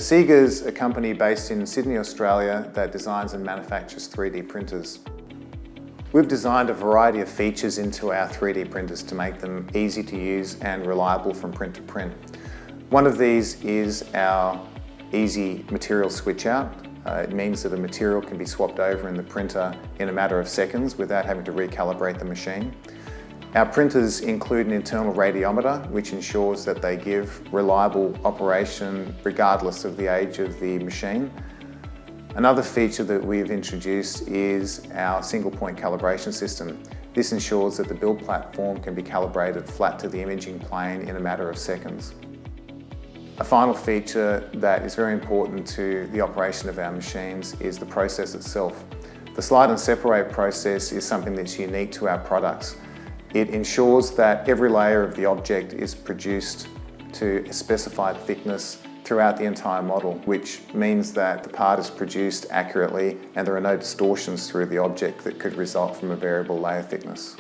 Meciae is a company based in Sydney, Australia that designs and manufactures 3D printers. We've designed a variety of features into our 3D printers to make them easy to use and reliable from print to print. One of these is our easy material switch out. It means that a material can be swapped over in the printer in a matter of seconds without having to recalibrate the machine. Our printers include an internal radiometer, which ensures that they give reliable operation regardless of the age of the machine. Another feature that we've introduced is our single point calibration system. This ensures that the build platform can be calibrated flat to the imaging plane in a matter of seconds. A final feature that is very important to the operation of our machines is the process itself. The slide and separate process is something that's unique to our products. It ensures that every layer of the object is produced to a specified thickness throughout the entire model, which means that the part is produced accurately and there are no distortions through the object that could result from a variable layer thickness.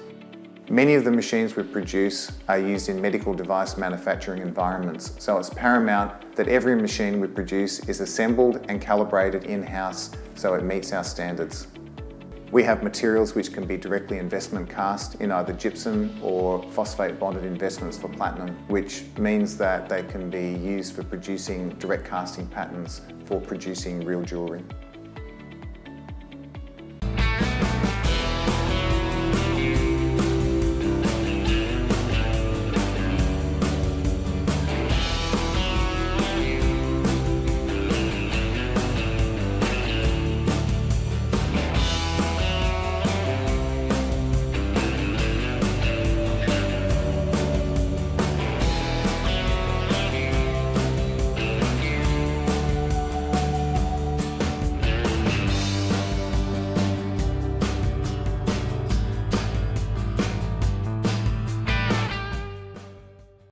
Many of the machines we produce are used in medical device manufacturing environments, so it's paramount that every machine we produce is assembled and calibrated in-house so it meets our standards. We have materials which can be directly investment cast in either gypsum or phosphate bonded investments for platinum, which means that they can be used for producing direct casting patterns for producing real jewellery.